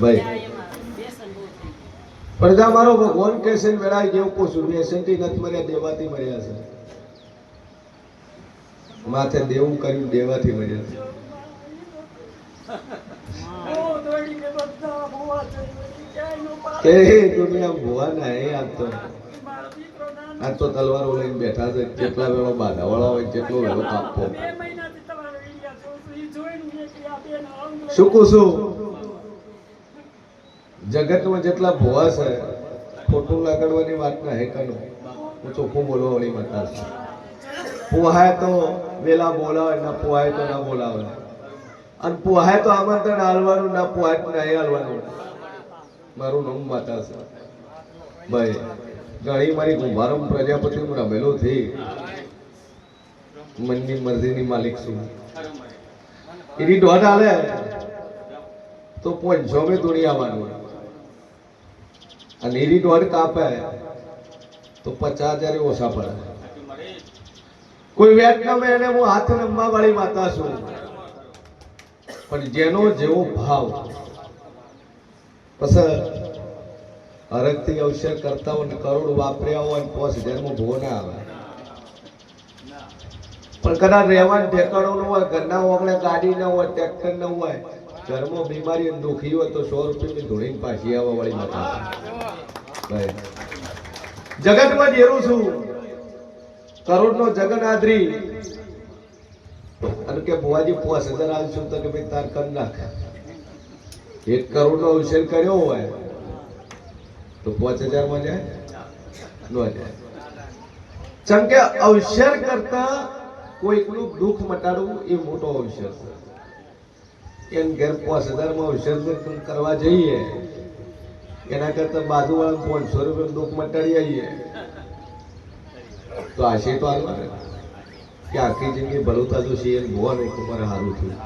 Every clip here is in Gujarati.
ભાઈ પડદા મારો ભગવાન કે છે વેળાય જેવું પૂછું બેસનથી નથી મર્યા દેવાથી મર્યા છે માથે દેવું કર્યું દેવાથી મર્યા છે કે દુનિયા ભુવા ના એ આ તો તલવારો લઈને બેઠા છે જેટલા વેળો બાધાવાળા હોય જેટલો વેળો કાપવો શું કહું છું જગતમાં જેટલા ભુવા છે ખોટું લાગડવાની વાત ના હે કનો હું ચોખ્ખું બોલવા વાળી માતા છું પોહાય તો વેલા બોલાવે ના પોહાય તો ના બોલાવે અને પોહાય તો આમંત્રણ હાલવાનું ના પોહાય તો નહીં હાલવાનું મારું નામ માતા છે ભાઈ ઘણી મારી કુંભારમ પ્રજાપતિ રમેલું થી મનની મરજીની માલિક છું એની દોઢ હાલે તો 500 में દોડી આવવાનું અને એની દોઢ કાપે તો 50,000 ઓછા પડે કોઈ વેટ ના એને હું હાથ નમવા વાળી માતા છું પણ જેનો જેવો ભાવ પછી હરકથી અવસર કરતા હોય કરોડ વાપર્યા હોય 5,000 માં ભૂવો ના આવે પણ કદાચ રહેવાનું ઠેકાણો ન હોય ઘરના ઓગણે ગાડી ના હોય ટ્રેક્ટર ન હોય ઘરમાં બીમારી દુખી હોય તો 100 રૂપિયાની ધોળીને પાછી આવવા વાળી માતા ભાઈ જગતમાં જેરું છું કરોડ નો જગન્નાથરી અને કે ભુવાજી 5,000 આવશું તો કે ભાઈ તાર કર નાખ 1 કરોડ નો અવસર કર્યો હોય તો 5,000 માં જાય ન જાય ચમ કે અવસર કરતા કોઈકનું દુઃખ મટાડવું એ મોટો અવસર છે એમ ઘેર 5,000 માં અવસર કરવા જઈએ એના કરતા બાજુવાળા 500 રૂપિયા દુઃખ મટાડી આવીએ તો આશી તો હાલવા કે આખી જિંદગી ભલું થતું છે એને ભોવાનું તમારે સારું થયું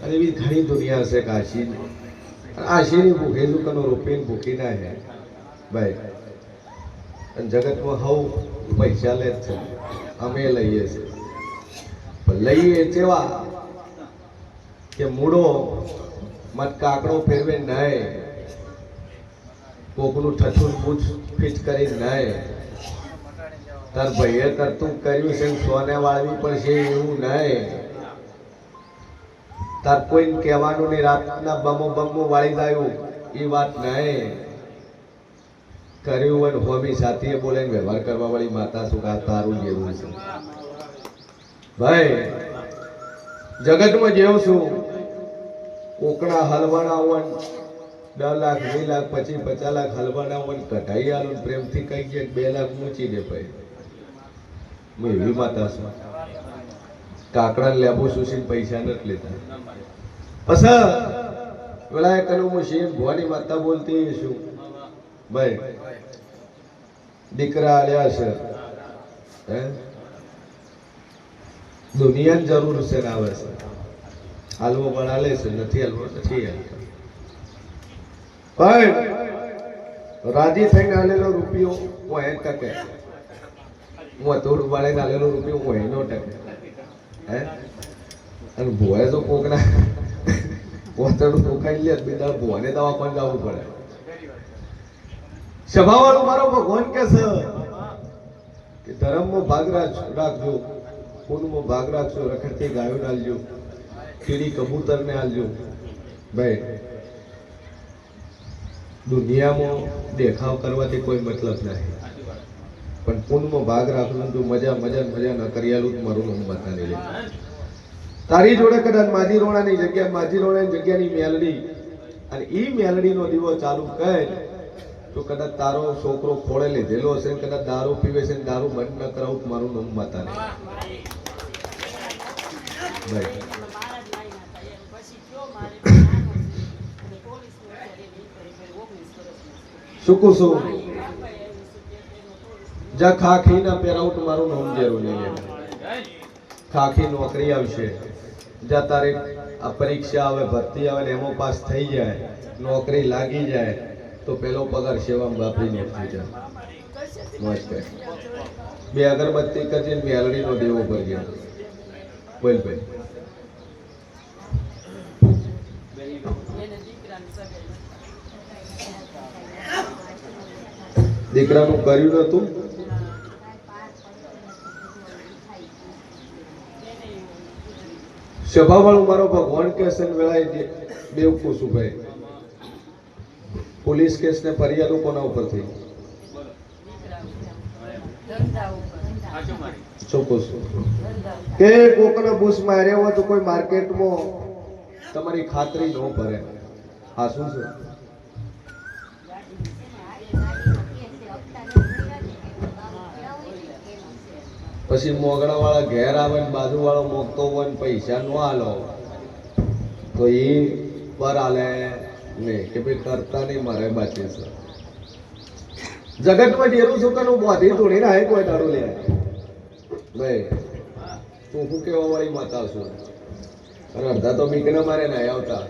અને એવી ઘણી દુનિયા છે કે આશીની ભૂખી દુકાનો રૂપિયાની ભૂખી ના છે ભાઈ અને જગતમાં હવ પૈસા લે જ છે અમે લઈએ છીએ પણ લઈએ કેવા કે મૂળો મત કાકડો ફેરવે નહીં કોકનું ઠઠું બૂચ ફીટ કરી નહીં તાર ભાઈએ કરતું કર્યું છે સોને વાળવી પડશે એવું નહીં તાર કોઈને કહેવાનું નહીં રાતના બમો વાળી જાય એ વાત નહીં કર્યું હોય હોમી સાથીએ બોલે વ્યવહાર કરવા વાળી માતા શું કા તારું જેવું છે ભાઈ જગતમાં જેવું છું કોકણા હલવાના હોય 10 લાખ 20 લાખ 25 50 લાખ હલવાના હોય કઢાઈ આલું પ્રેમથી કઈ ગયા 2 લાખ મૂચી દે ભાઈ હું એવી માતા છું કાકડા લેબુ સુશીને પૈસા નથી લેતા પછી પેલા કનું હું શેર ભવાની માતા બોલતી છું ભાઈ દીકરા આલ્યા છે હે દુનિયાની જરૂર છે ને આવે છે હાલવો પણ હાલે છે નથી હાલવો નથી હાલતો પણ રાજી થઈને આલેલો રૂપિયો હું ટકે હું થોડું વાળીને આલેલો રૂપિયો હું 9 હે અને ભુવાએ તો કોકના પોતાનું કોકાઈ લે બીજા ભુવાને દવા પણ જવું પડે સભાવાળો મારો ભગવાન કે છે કે ધર્મમાં ભાગ રાખજો ખૂનમાં ભાગ રાખજો રખડતી ગાયોને આલજો કીડી કબૂતરને આલજો ભાઈ દુનિયામાં દેખાવ કરવાથી કોઈ મતલબ નહીં પણ પૂનમાં ભાગ રાખવું જો મજા ન કરી આલું મારું નામ બતાવી લે તારી જોડે કદાચ માજીરોણાની જગ્યા માજીરોણાની જગ્યાની મેલડી અને ઈ મેલડીનો દીવો ચાલુ કર તો કદાચ તારો છોકરો ખોળે લીધેલો હશે કદાચ દારૂ પીવે છે દારૂ બંધ ન કરાવું મારું નામ બતાવે ભાઈ શું કહું છું જા ખાખી ના પહેરાવું તો મારું નામ જેરું નહીં ખાખી નોકરી આવશે જા તારે આ પરીક્ષા આવે ભરતી આવે ને એમાં પાસ થઈ જાય નોકરી લાગી જાય તો પેલો પગાર સેવામાં વાપરીને થઈ જાય મસ્ત બે અગરબત્તી કરજે મેલડીનો દેવો ભરજે બોલ ભાઈ દીકરાનું કર્યું નતું? સભાવાળું મારો ભગવાન કેસ વેળાય બેવકૂફ છું ભાઈ. પોલીસ કેસ ને ફરિયાદો કોના ઉપર થઈ? ચોક્કસ કે કોકનો બુશ માર્યો હોય તો કોઈ માર્કેટમાં તમારી ખાતરી ન ભરે. આ શું છે? પછી મોગડા વાળા ઘેર આવે ને બાજુ વાળો મોગતો હોય ને પૈસા ન આલો તો એ પર આલે ને કે ભાઈ કરતા નહીં મારે બાકી છે. જગતમાં જેરું છું કે બોધી ધૂણી ના કોઈ દાડો લે ભાઈ. તું શું કેવા વાળી માતા છું? અને અડધા તો બીકને મારે ના આવતા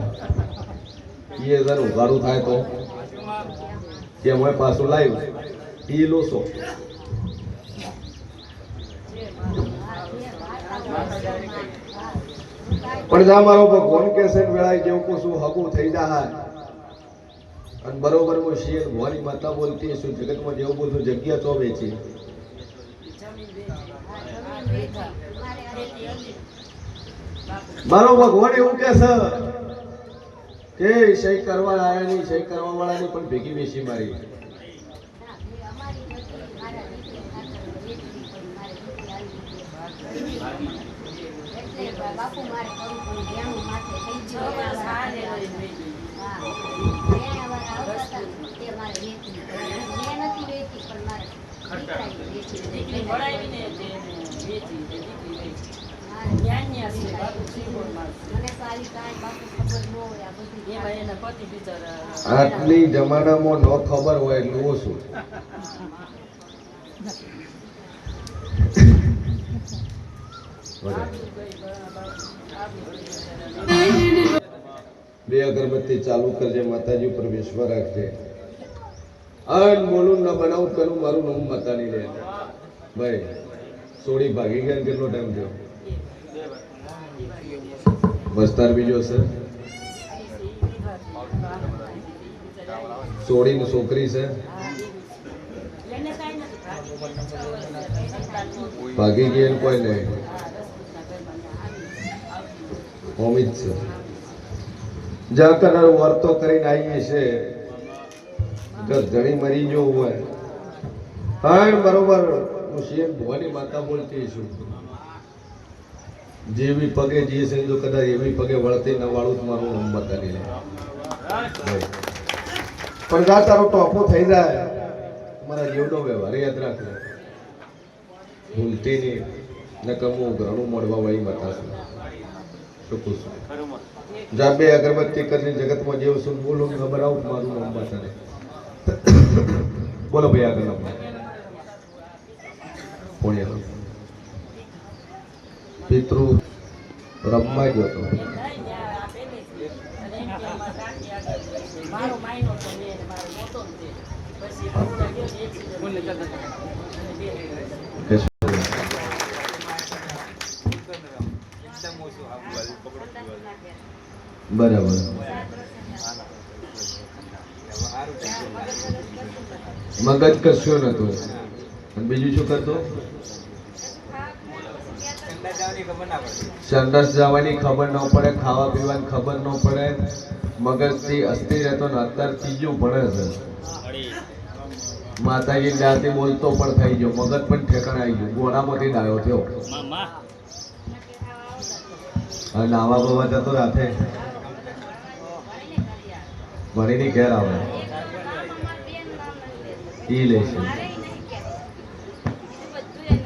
એ હજાર ઉઘાડું થાય તો કે હું પાછું લાવ્યું એ લોસો. પણ જા મારો ભગવાન કેસે વેળાય જેવું કુશું હકું થઈ જાય અને બરોબર હું શેર મોરી માતા બોલતી છું જગતમાં જેવું બધું જગ્યા તો વેચી. મારો ભગવાન એવું કે છે કે સહી કરવા આવ્યા નહીં, સહી કરવા વાળા નહીં, પણ ભેગી બેસી મારી. આટલી જમાનામાં ન ખબર હોય એટલું ઓછું. બે અગરબત્તી ચાલુ કરજે, માતાજી ઉપર વિશ્વાસ રાખજે. બોલું ન બનાવું કરું મારું નામ માતાની લે ભાઈ. સોડી ભાગી ગયા કેટલો ટાઈમ થયો? વસ્તાર બીજો છે. સોડી ની છોકરી છે ભાગી ગયા કોઈ નહીં. અમિત છે જા કરાર વર્તો કરીને આવીએ છે ઘણી મરી ગયો હોય. હા બરોબર હું શેર ભવાની માતા બોલતી છું. જેવી પગે જે છે જો કદાચ એવી પગે વળતી ન વાળું મારું નામ બતાવી લે. પણ જા તારો ટોપો થઈ જાય મારા જીવનો વ્યવહાર યાદ રાખે. ભૂલતી નહીં નકર હું ઘણું મળવા વાળી માતા છું. શું જા બે અગરબત્તી કરીને જગતમાં જેવું શું બોલું ખબર આવું મારું નામ બતાવે. બોલો ભાઈ આગળ પિતૃ રમવા ગયો હતો. બરાબર. મગજ કશું નતું અને બીજું શું કરતો? સંડાસ જવાની ખબર ન પડે, ખાવા પીવાની ખબર ન પડે, મગજ થી અસ્થિર રહેતો ને અત્યારે ત્રીજું ભણે છે. માતાજી જાતે બોલતો પણ થઈ ગયો, મગજ પણ ઠેકાણે આવી ગયું, ગોળામાંથી ડાયો થયો. અને નાવા બાવા જતો રાતે ભણીની ઘેર આવે ઈ લે છે.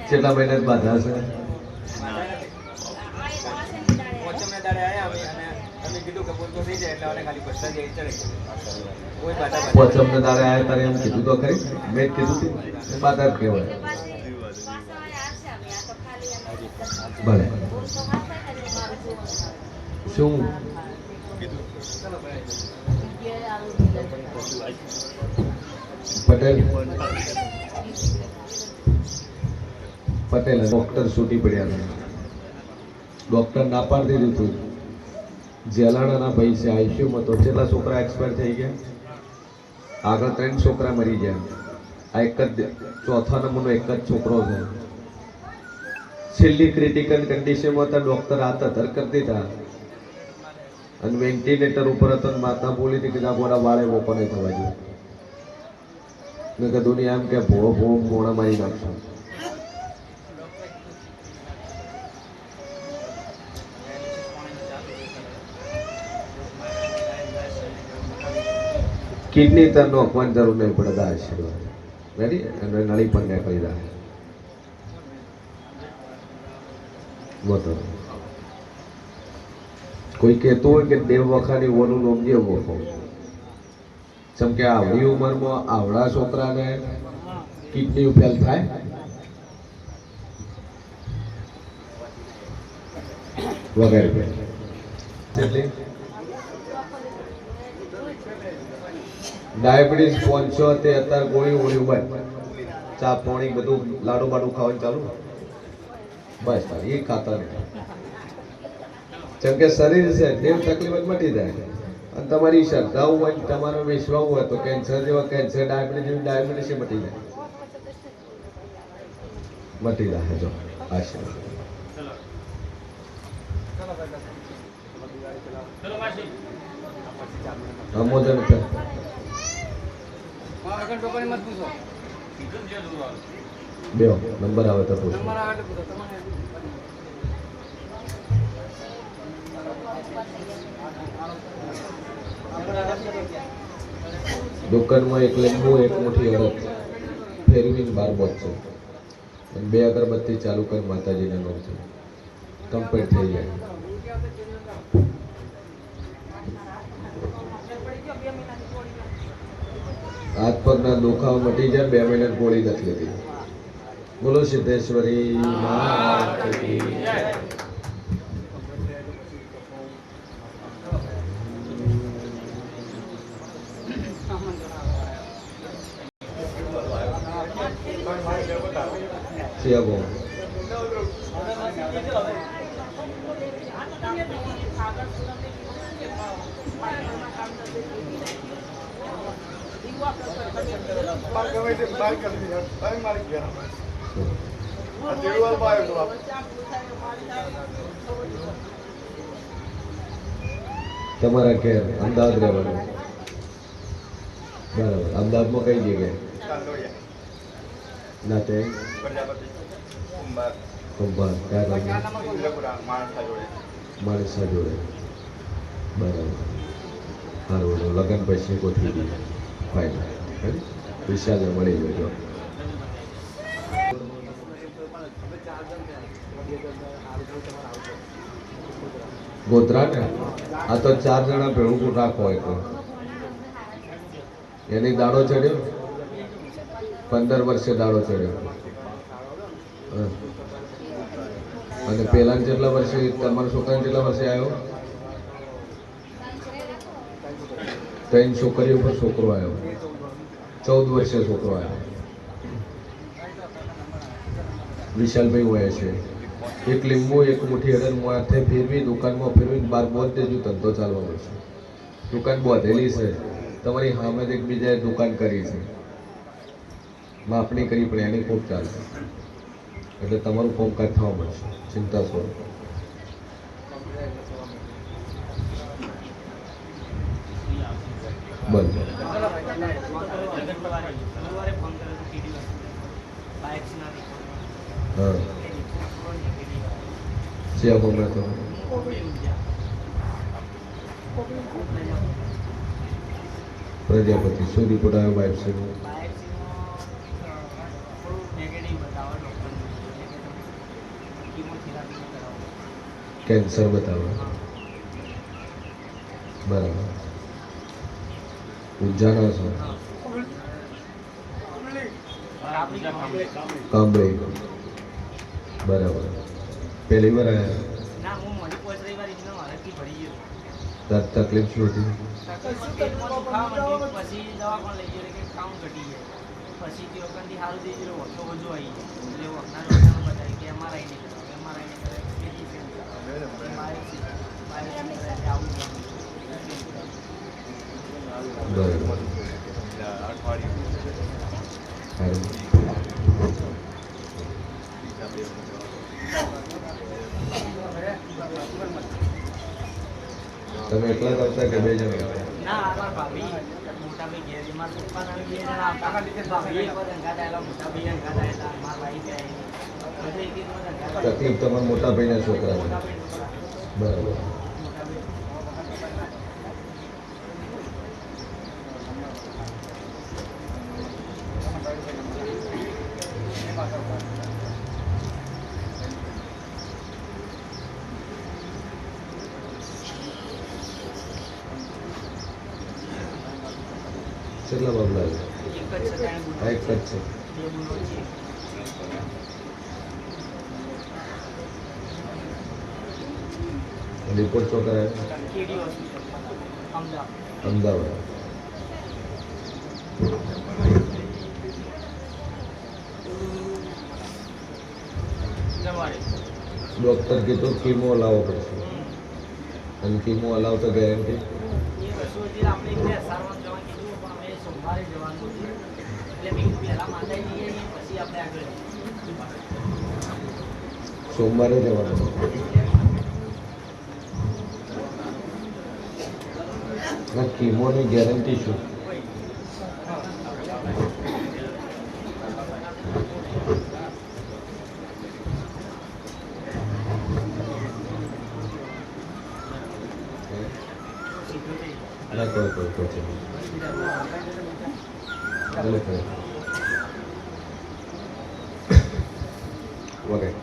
કેટલા મહિના બાધા છે? પોચમ ને દાડે આયા તારે એમ કીધું તો ખરી? મેં કીધું હતું બાધા જ કહેવાય. ભલે શું પટેલ પટેલ ડોક્ટર છૂટી પડ્યા. ડોક્ટર ના પાડી દીધું હતું જેલાણાના પૈસા આઈસીયુમાં તો કેટલા છોકરા એક્સપાયર થઈ ગયા, આગળ 3 છોકરા મરી ગયા, આ એક જ ચોથા નંબરનો એક જ છોકરો છે. છેલ્લી ક્રિટિકલ કન્ડિશનમાં હતા, ડોક્ટર હાથ અધર કરતી હતા અને વેન્ટિલેટર ઉપર હતો. માતા બોલી હતી કે ગોળા વાળે મોકો નહીં થવા જોઈએ. મેં કીધું એમ કે ભોળો ભોળો મોણા મારી નાખશો. કિડની તર નોખવાની જરૂર નહીં પડે. આશીર્વાદ રેડી અને નળી પણ નીકળી જાય. બોલો કોઈ કહેતું હોય કે દેવ વખાની ઓનું નામ જે વખો, જેમ કે આવડી ઉંમરમાં આવડા છોકરાને કિડની ફેલ થાય. વગેરે ડાયાબિટીસ 500 તે અત્યારે ગોળી ઓળી બંધ, ચા પાણી બધું લાડુ બાડુ ખાવાનું ચાલુ. બસ એ ખાતા નહીં. જેમ કે શરીર છે દેવ તકલીફ મટી જાય અને તમારી શ્રદ્ધા હોય, તમારો વિશ્વાસ હોય તો કેન્સર જેવા કેન્સર, ડાયાબિટીસ જેવી ડાયાબિટીસ મટી જાય. મટી જાય. જો આશીર્વાદ અમોદન બે નંબર આવે તો પૂછો. દુકાનમાં એક લીંબુ, એક મુઠ્ઠી અડદ ફેરવીને 12 બોલશો અને 2 અગરબત્તી ચાલુ કરી માતાજીના નામથી કમ્પ્લીટ થઈ જાય. હાથ પગના દુખાવા મટી જાય. 2 મહિના ગોળી નથી લેતી. બોલો સિદ્ધેશ્વરી માત કી જય. સિયાબો તમારા ઘેર અમદાવાદ રહેવાનું? બરાબર. અમદાવાદમાં કઈ જગ્યાએ? ના તે કુંભાર માણસા જોડે. બરાબર. સારું. લગ્ન પછી ગોઠવી દીધું. ફાઇનલ વિશાલે મળી ગયો. ગોધરા ને આ તો 4 જણા ભેળું રાખો હોય તો એની દાડો ચડ્યો. 15 વર્ષે દાડો ચડ્યો. અને પેલા જેટલા વર્ષે તમારા છોકરા જેટલા વર્ષે આવ્યો? 3 છોકરીઓ પર છોકરો આવ્યો. 14 વર્ષે છોકરો આવ્યો. વિશાલભાઈ હોય છે. એક લીંબુ, એક મુઠ્ઠી અડદ માથે ફેરવી દુકાનમાં ફેરવીને 12 બોલ દેજો, ધંધો ચાલવાનો છે. દુકાન બાંધેલી છે. તમારી સામે એક બીજાએ દુકાન કરી છે, માપણી કરી પણ એની ખૂબ ચાલશે. એટલે તમારું કામકાજ થવા મળશે. ચિંતા છોડો. બંધ. હા સિયા બોમ્બે તો પ્રજાપતિ શું રિપોર્ટ આવ્યો બાયોપ્સીનો? કેન્સર બતાવે. બરાબર. ઊંઝાના છો? કાંબळे. બરાબર. પહેલી વાર આવ્યા? તકલીફ શું હતી? બરાબર. સારું. તમે એકલા જ આવતા કે બે જણ આવતા? ના અમાર ભાભી મોટા ભાઈ ઘેર માર પપ્પા ના બે જણા આવતા ભાભી એક વાર અંગાત આયેલા મોટા ભાઈ અંગાત આયેલા માર ભાઈ કે બધે એક એક વાર અંગાત તકલીફ તમારા મોટા ભાઈના છોકરા મોટા ભાઈ છોકરા બરાબર. મોટા ભાઈ કેટલા બાબલા છે? એક જ છે ત્યાં આ એક જ છે. બે બુનો છે રિપોર્ટ તો કરાય કેડી હોસ્પિટલ અમદાવાદ અમદાવાદ. જવાડે ડૉક્ટર કીધું કીમો લાવવો પડશે અને કીમો હલાવતો ગેરંટી એ વસ્તુ હતી આપણે એક બે સારવાર જવા કીધું પણ અમે સોમવારે જવાનું હતું એટલે મેં કીધું પહેલા માતા જઈએ પછી આપણે આગળ સોમવારે જવાનું. ના કીમોની ગેરંટી શું? ના કોઈ કોઈ કોઈ છે ભલે કરે વગર